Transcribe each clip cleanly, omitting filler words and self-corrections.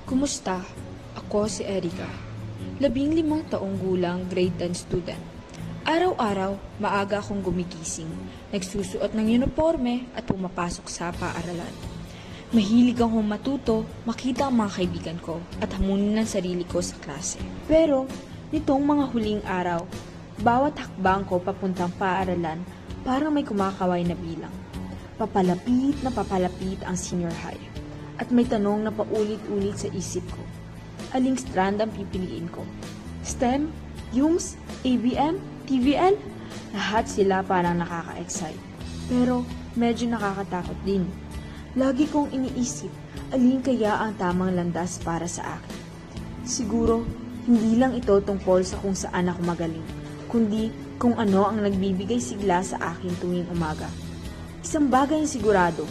Kumusta? Ako si Erica. 15 taong gulang, grade 10 student. Araw-araw, maaga akong gumigising, nagsusuot ng uniforme at pumapasok sa paaralan. Mahilig akong matuto, makita ang mga kaibigan ko at hamunin ang sarili ko sa klase. Pero, nitong mga huling araw, bawat hakbang ko papuntang paaralan parang may kumakaway na bilang. Papalapit na papalapit ang senior high. At may tanong na paulit-ulit sa isip ko. Aling strand ang pipiliin ko? STEM? UMS? ABM? TVL? Lahat sila parang nakaka-excite. Pero medyo nakakatakot din. Lagi kong iniisip, alin kaya ang tamang landas para sa akin? Siguro, hindi lang ito tungkol sa kung saan ako magaling, kundi kung ano ang nagbibigay sigla sa akin tuwing umaga. Isang bagay ang sigurado,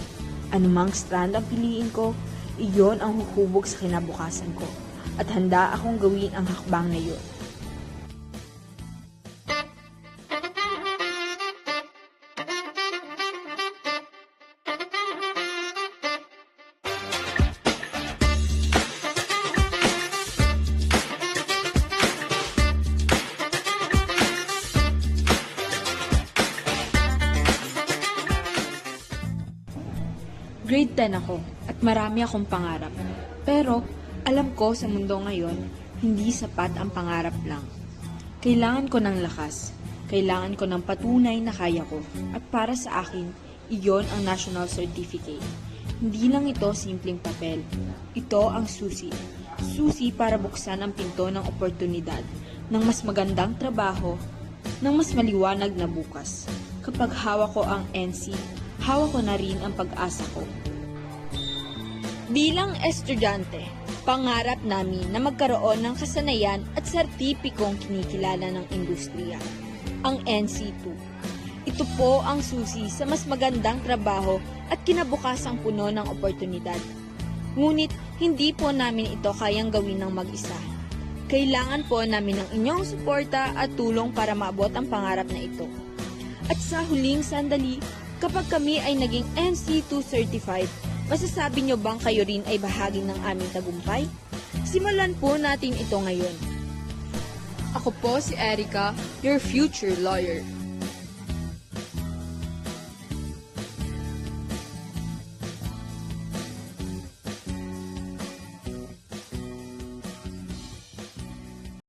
anumang strand ang piliin ko, iyon ang huhubog sa kinabukasan ko at handa akong gawin ang hakbang na iyon. Grade 10 ako at marami akong pangarap. Pero alam ko sa mundo ngayon, hindi sapat ang pangarap lang. Kailangan ko ng lakas. Kailangan ko ng patunay na kaya ko. At para sa akin, iyon ang National Certificate. Hindi lang ito simpleng papel. Ito ang susi. Susi para buksan ang pinto ng oportunidad, ng mas magandang trabaho, ng mas maliwanag na bukas. Kapag hawak ko ang NC, hawak ko na rin ang pag-asa ko. Bilang estudyante, pangarap namin na magkaroon ng kasanayan at sertipikong kinikilala ng industriya, ang NC2. Ito po ang susi sa mas magandang trabaho at kinabukasang puno ng oportunidad. Ngunit hindi po namin ito kayang gawin ng mag-isa. Kailangan po namin ng inyong suporta at tulong para maabot ang pangarap na ito. At sa huling sandali, kapag kami ay naging NC2 certified, masasabi nyo bang kayo rin ay bahagi ng aming tagumpay? Simulan po natin ito ngayon. Ako po si Erica, your future lawyer.